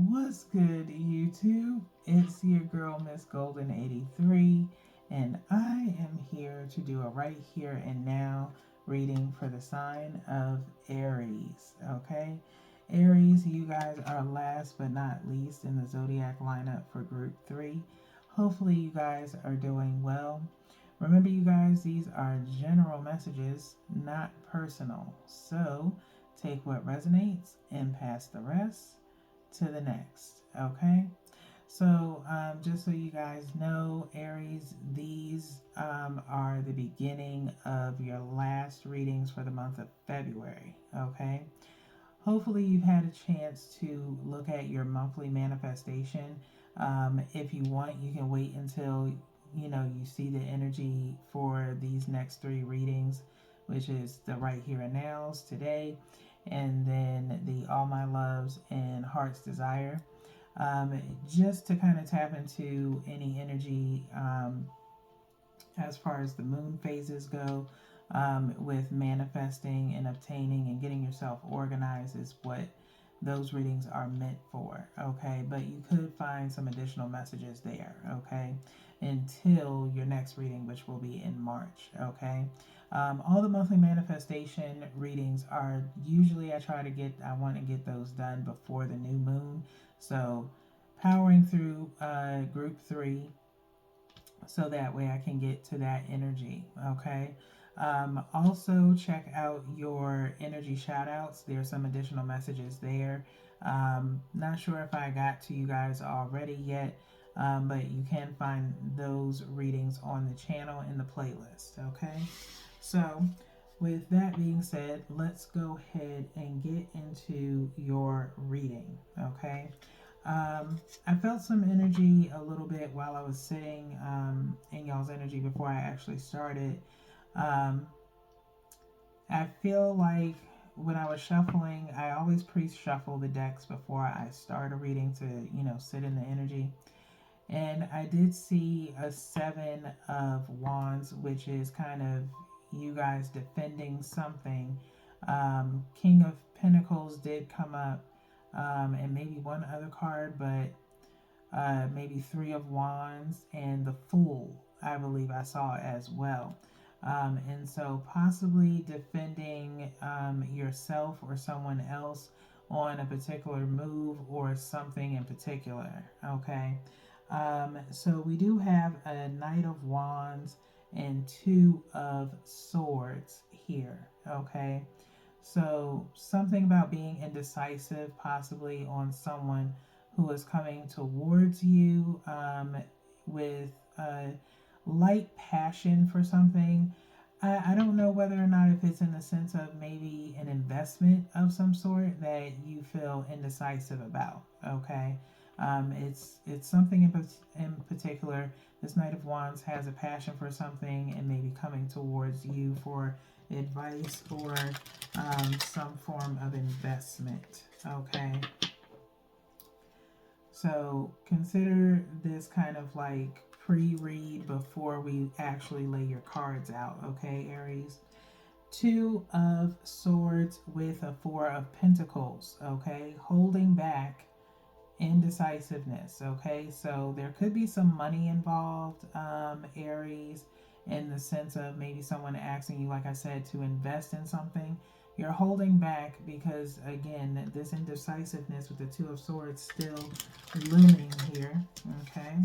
What's good, YouTube? It's your girl, Miss Golden 83, and I am here to do a right here and now reading for the sign of Aries. Okay, Aries, you guys are last but not least in the zodiac lineup for group 3. Hopefully, you guys are doing well. Remember, you guys, these are general messages, not personal. So, take what resonates and pass the rest to the next. Okay, so just so you guys know, Aries, these are the beginning of your last readings for the month of February. Okay, hopefully you've had a chance to look at your monthly manifestation. If you want, you can wait until you see the energy for these next 3 readings, which is the right here and nows today, and then the all my loves and heart's desire, just to kind of tap into any energy as far as the moon phases go, with manifesting and obtaining and getting yourself organized is what those readings are meant for. Okay, but you could find some additional messages there. Okay, until your next reading, which will be in March. Okay, all the monthly manifestation readings are usually I want to get those done before the new moon. So powering through group 3, so that way I can get to that energy. Okay. Also, check out your energy shout outs. There's some additional messages there. Not sure if I got to you guys already yet, but you can find those readings on the channel in the playlist. Okay. So, with that being said, let's go ahead and get into your reading. Okay. I felt some energy a little bit while I was sitting in y'all's energy before I actually started. Um, I feel like when I was shuffling, I always pre-shuffle the decks before I start a reading to, sit in the energy. And I did see a 7 of Wands, which is kind of you guys defending something. King of Pentacles did come up, and maybe one other card, but maybe 3 of Wands, and the Fool, I believe I saw as well. And so possibly defending yourself or someone else on a particular move or something in particular. Okay. So we do have a Knight of Wands and 2 of Swords here. Okay. So something about being indecisive, possibly on someone who is coming towards you with a light passion for something. I don't know whether or not if it's in the sense of maybe an investment of some sort that you feel indecisive about. Okay, it's something in particular. This Knight of Wands has a passion for something and maybe coming towards you for advice or some form of investment. Okay, so consider this kind of like pre-read before we actually lay your cards out. Okay, Aries. 2 of Swords with a 4 of Pentacles. Okay, holding back, indecisiveness. Okay, so there could be some money involved, Aries, in the sense of maybe someone asking you, like I said, to invest in something. You're holding back because, again, this indecisiveness with the 2 of Swords still looming here. Okay,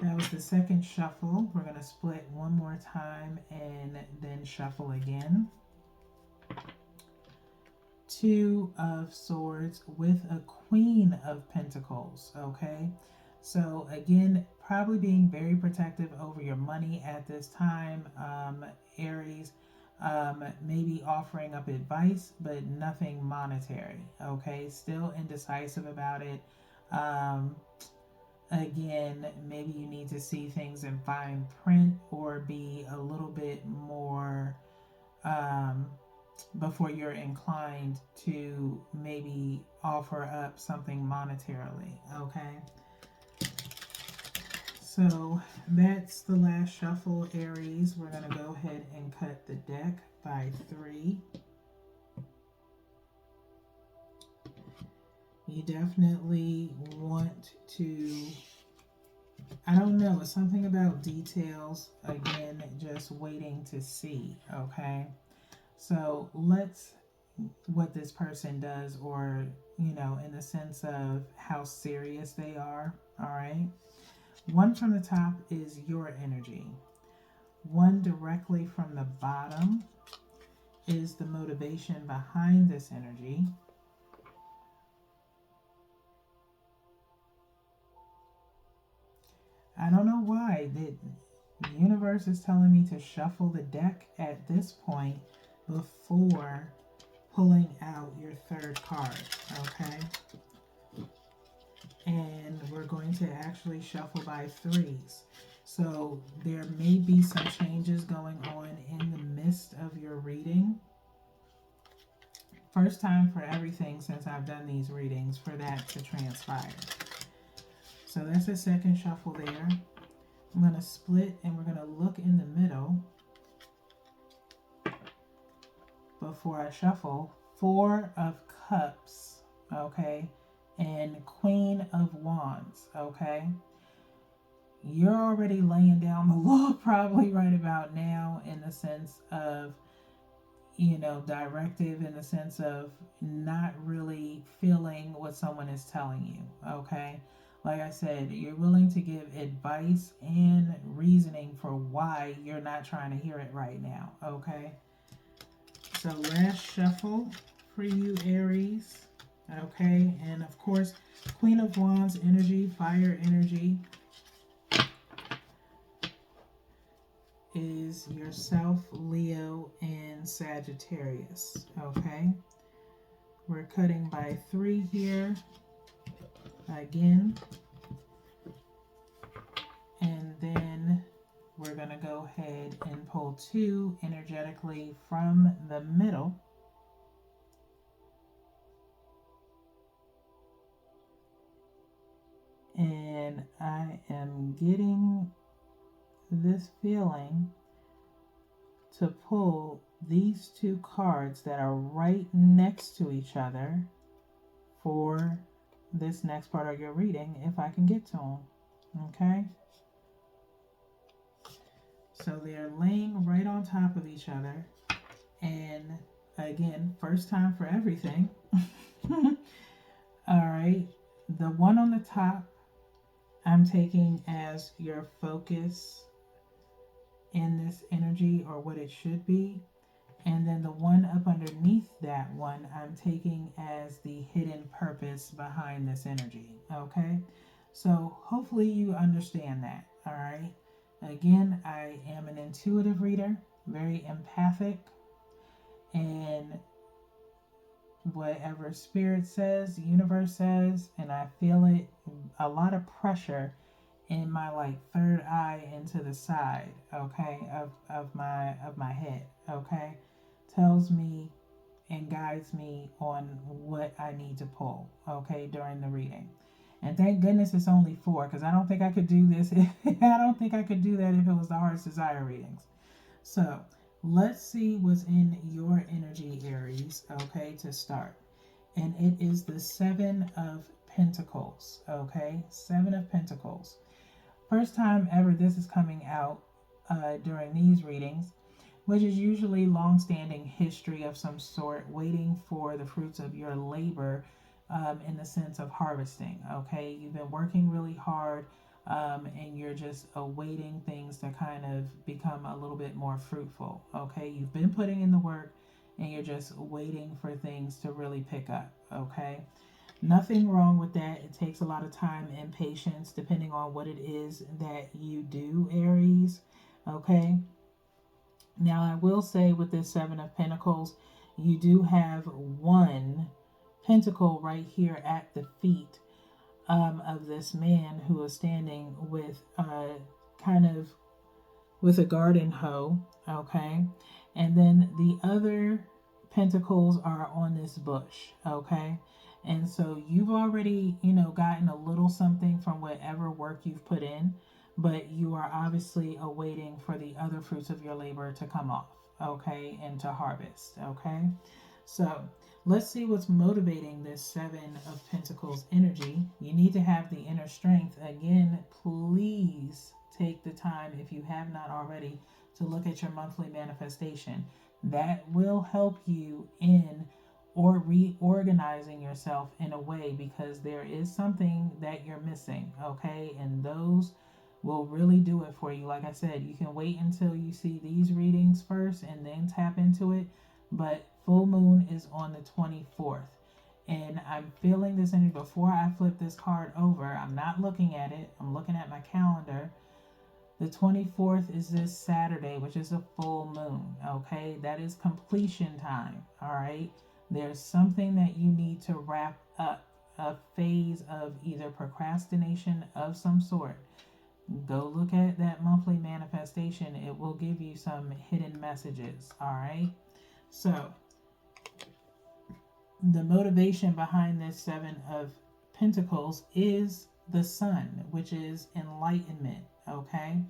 that was the second shuffle. We're going to split one more time and then shuffle again. 2 of Swords with a Queen of Pentacles. Okay, so again, probably being very protective over your money at this time, Aries. Maybe offering up advice, but nothing monetary. Okay, still indecisive about it. Um, Again, maybe you need to see things in fine print or be a little bit more um, before you're inclined to maybe offer up something monetarily. Okay, so that's the last shuffle, Aries. We're going to go ahead and cut the deck by 3. You definitely want to, I don't know, it's something about details. Again, just waiting to see, okay? So let's, what this person does, or, in the sense of how serious they are, all right? One from the top is your energy. One directly from the bottom is the motivation behind this energy. I don't know why the universe is telling me to shuffle the deck at this point before pulling out your third card, okay? And we're going to actually shuffle by threes. So there may be some changes going on in the midst of your reading. First time for everything since I've done these readings for that to transpire. So that's a second shuffle there. I'm going to split and we're going to look in the middle before I shuffle. Four of Cups, okay, and Queen of Wands, okay. You're already laying down the law probably right about now in the sense of, directive, in the sense of not really feeling what someone is telling you, okay? Like I said, you're willing to give advice and reasoning for why you're not trying to hear it right now, okay? So last shuffle for you, Aries, okay? And of course, Queen of Wands energy, fire energy, is yourself, Leo, and Sagittarius, okay? We're cutting by three here again, and then we're going to go ahead and pull two energetically from the middle. And I am getting this feeling to pull these two cards that are right next to each other for this next part of your reading, if I can get to them. Okay? So they're laying right on top of each other. And again, first time for everything. All right. The one on the top, I'm taking as your focus in this energy, or what it should be. And then the one up underneath that one, I'm taking as the hidden purpose behind this energy. Okay? So hopefully you understand that. All right? Again, I am an intuitive reader, very empathic, and whatever spirit says, the universe says, and I feel it, a lot of pressure in my like third eye into the side, okay, of my head, okay, tells me and guides me on what I need to pull, okay, during the reading. And thank goodness it's only four, because I don't think I could do this. I don't think I could do that if it was the Heart's Desire readings. So let's see what's in your energy, Aries, okay, to start. And it is the Seven of Pentacles, okay? Seven of Pentacles. First time ever this is coming out during these readings, which is usually long-standing history of some sort, waiting for the fruits of your labor, in the sense of harvesting, okay? You've been working really hard, and you're just awaiting things to kind of become a little bit more fruitful, okay? You've been putting in the work and you're just waiting for things to really pick up, okay? Nothing wrong with that. It takes a lot of time and patience depending on what it is that you do, Aries, okay? Now, I will say with this Seven of Pentacles, you do have one pentacle right here at the feet of this man who is standing with kind of with a garden hoe, okay? And then the other pentacles are on this bush, okay? And so you've already, gotten a little something from whatever work you've put in, but you are obviously awaiting for the other fruits of your labor to come off, okay? And to harvest, okay? So Let's see what's motivating this Seven of Pentacles energy. You need to have the inner strength. Again, please take the time, if you have not already, to look at your monthly manifestation. That will help you in or reorganizing yourself in a way, because there is something that you're missing, okay? And those will really do it for you. Like I said, you can wait until you see these readings first and then tap into it. But full moon is on the 24th. And I'm feeling this energy before I flip this card over. I'm not looking at it, I'm looking at my calendar. The 24th is this Saturday, which is a full moon. Okay, that is completion time. All right, there's something that you need to wrap up, a phase of either procrastination of some sort. Go look at that monthly manifestation, it will give you some hidden messages. All right, so the motivation behind this Seven of Pentacles is the sun, which is enlightenment, okay?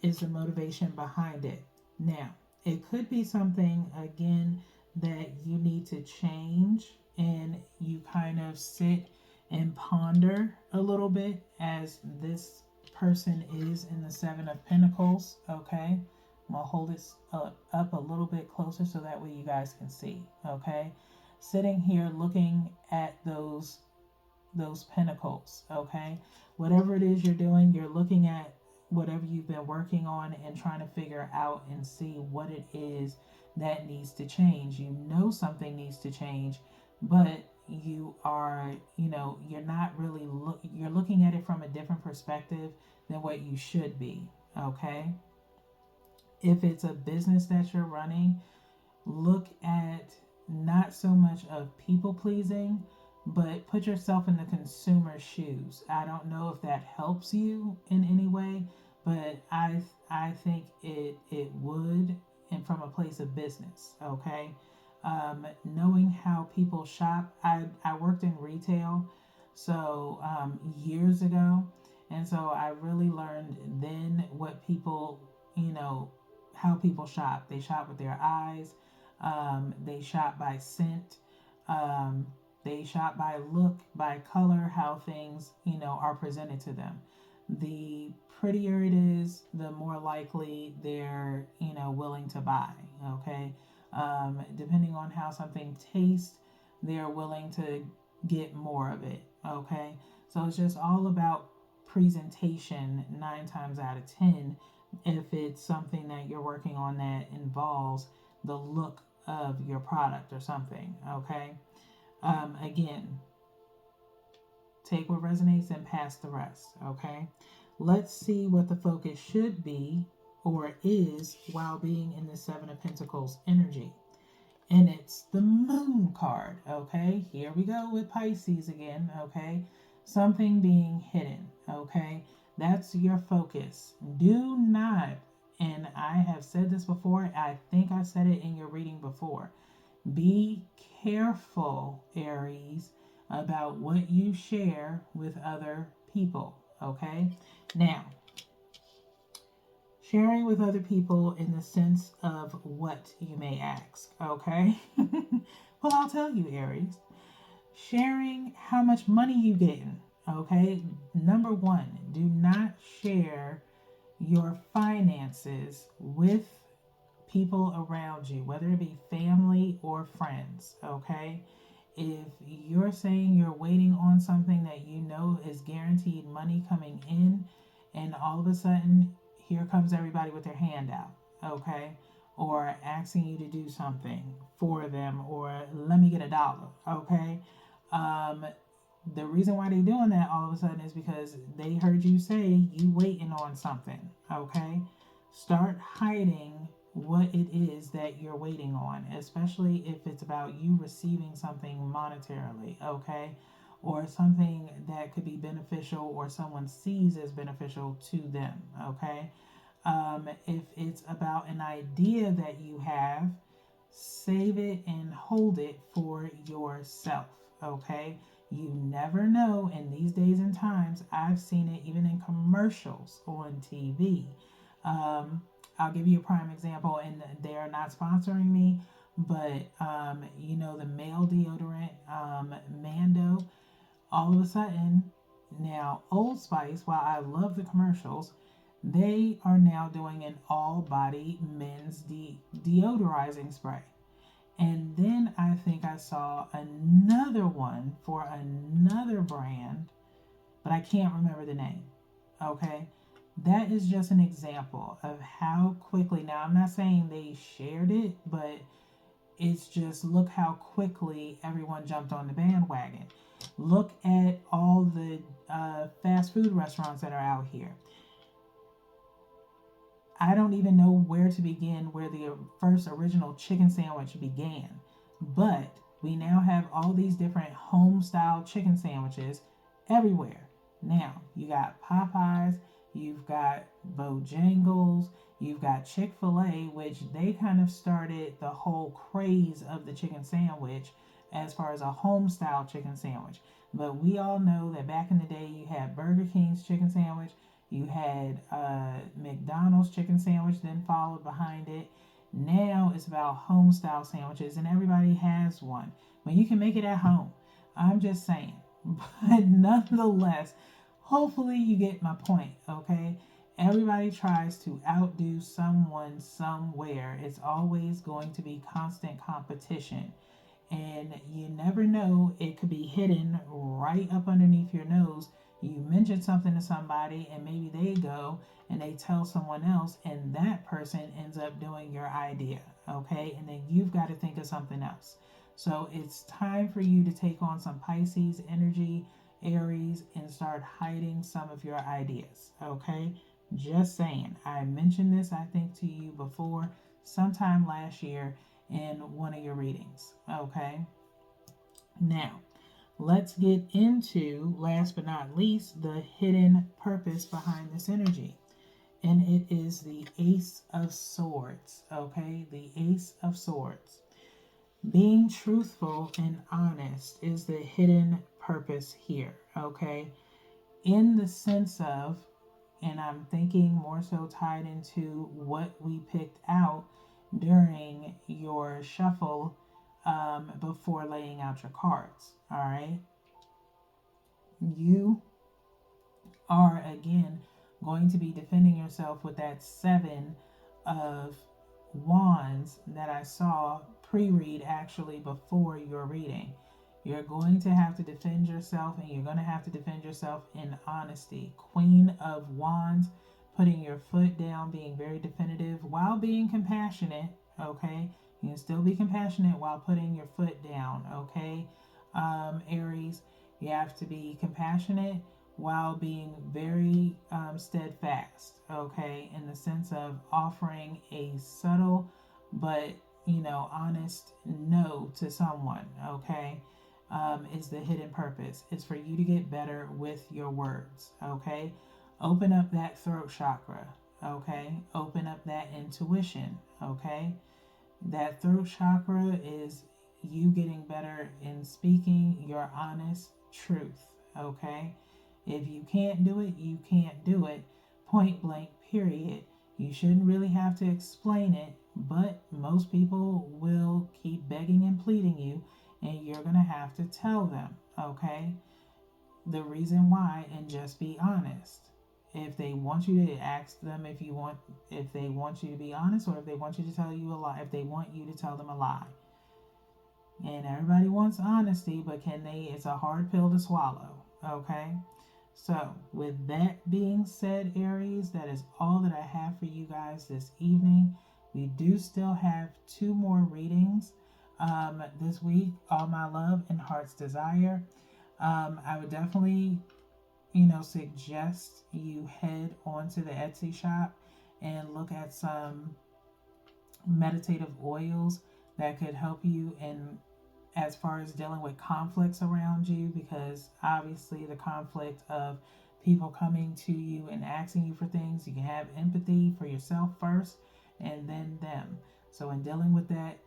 Is the motivation behind it. Now, it could be something, again, that you need to change, and you kind of sit and ponder a little bit as this person is in the Seven of Pentacles, okay? I'm going to hold this up a little bit closer so that way you guys can see, okay? Sitting here looking at those pentacles, okay? Whatever it is you're doing, you're looking at whatever you've been working on and trying to figure out and see what it is that needs to change. You know something needs to change, but you are, you're not really you're looking at it from a different perspective than what you should be, okay? If it's a business that you're running, look at not so much of people pleasing, but put yourself in the consumer's shoes. I don't know if that helps you in any way, but I think it would, and from a place of business, okay? Knowing how people shop. I worked in retail, so years ago, and so I really learned then what people, how people shop. They shop with their eyes. They shop by scent. They shop by look, by color, how things, are presented to them. The prettier it is, the more likely they're, willing to buy. Okay. Depending on how something tastes, they're willing to get more of it. Okay. So it's just all about presentation 9 times out of 10, if it's something that you're working on that involves the look of your product or something, okay? Again, take what resonates and pass the rest, okay? Let's see what the focus should be or is while being in the Seven of Pentacles energy. And it's the Moon card, okay? Here we go with Pisces again, okay? Something being hidden, okay? That's your focus. Do not, and I have said this before, I think I said it in your reading before. Be careful, Aries, about what you share with other people, okay? Now, sharing with other people in the sense of what you may ask, okay? Well, I'll tell you, Aries. Sharing how much money you getting, okay? Number one, do not share your finances with people around you, whether it be family or friends, okay? If you're saying you're waiting on something that you know is guaranteed money coming in, and all of a sudden, here comes everybody with their hand out, okay? Or asking you to do something for them, or let me get $1, okay? The reason why they're doing that all of a sudden is because they heard you say you waiting on something, okay? Start hiding what it is that you're waiting on, especially if it's about you receiving something monetarily, okay? Or something that could be beneficial or someone sees as beneficial to them, okay? If it's about an idea that you have, save it and hold it for yourself, okay? You never know in these days and times. I've seen it even in commercials on TV. I'll give you a prime example, and they are not sponsoring me, But the male deodorant, Mando, all of a sudden, now Old Spice, while I love the commercials, they are now doing an all body men's deodorizing spray. And then I think I saw another one for another brand, but I can't remember the name. Okay. That is just an example of how quickly, now I'm not saying they shared it, but it's just look how quickly everyone jumped on the bandwagon. Look at all the fast food restaurants that are out here. I don't even know where to begin where the first original chicken sandwich began. But we now have all these different home style chicken sandwiches everywhere. Now, you got Popeyes, you've got Bojangles, you've got Chick-fil-A, which they kind of started the whole craze of the chicken sandwich as far as a home style chicken sandwich. But we all know that back in the day, you had Burger King's chicken sandwich, you had McDonald's chicken sandwich, then followed behind it. Now it's about home style sandwiches, and everybody has one. When you can make it at home, I'm just saying. But nonetheless, hopefully you get my point, okay? Everybody tries to outdo someone somewhere. It's always going to be constant competition. And you never know, it could be hidden right up underneath your nose. You mention something to somebody, and maybe they go and they tell someone else, and that person ends up doing your idea, okay? And then you've got to think of something else. So it's time for you to take on some Pisces energy, Aries, and start hiding some of your ideas, okay? Just saying. I mentioned this, I think, to you before sometime last year in one of your readings, okay? Now, let's get into, last but not least, the hidden purpose behind this energy. And it is the Ace of Swords, okay? The Ace of Swords. Being truthful and honest is the hidden purpose here, okay? In the sense of, and I'm thinking more so tied into what we picked out during your shuffle before laying out your cards, all right? You are again going to be defending yourself with that Seven of Wands that I saw pre-read actually before your reading. You're going to have to defend yourself, and you're going to have to defend yourself in honesty. Queen of Wands, putting your foot down, being very definitive while being compassionate, okay? You can still be compassionate while putting your foot down, okay? Aries, you have to be compassionate while being very steadfast, okay? In the sense of offering a subtle but, honest no to someone, okay? Is the hidden purpose. It's for you to get better with your words, okay? Open up that throat chakra, okay? Open up that intuition, okay? That throat chakra is you getting better in speaking your honest truth, okay? If you can't do it, you can't do it. Point blank, period. You shouldn't really have to explain it, but most people will keep begging and pleading you, and you're going to have to tell them, okay, the reason why, and just be honest. If they want you to ask them if they want you to be honest, or if they want you to tell you a lie, if they want you to tell them a lie. And everybody wants honesty, but it's a hard pill to swallow, okay? So, with that being said, Aries, that is all that I have for you guys this evening. We do still have 2 more readings this week, All My Love and Heart's Desire. I would definitely, suggest you head onto the Etsy shop and look at some meditative oils that could help you in as far as dealing with conflicts around you, because obviously the conflict of people coming to you and asking you for things, you can have empathy for yourself first and then them. So in dealing with that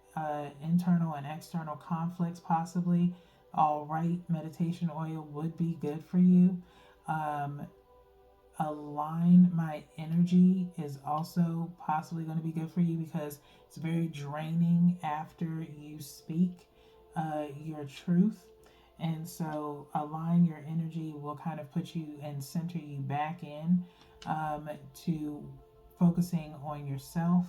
internal and external conflicts, possibly all right meditation oil would be good for you. align my energy is also possibly going to be good for you, because it's very draining after you speak your truth. And so align your energy will kind of put you and center you back in to focusing on yourself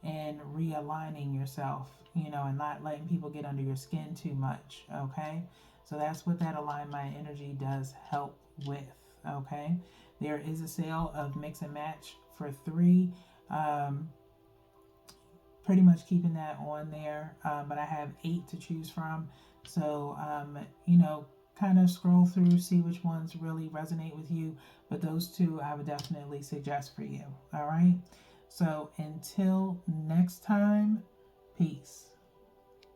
and realigning yourself, and not letting people get under your skin too much. Okay. So that's what that align my energy does help with. Okay. There is a sale of mix and match for 3. Um, Pretty much keeping that on there, but I have 8 to choose from. So, kind of scroll through, see which ones really resonate with you. But those 2 I would definitely suggest for you. All right. So, until next time, peace.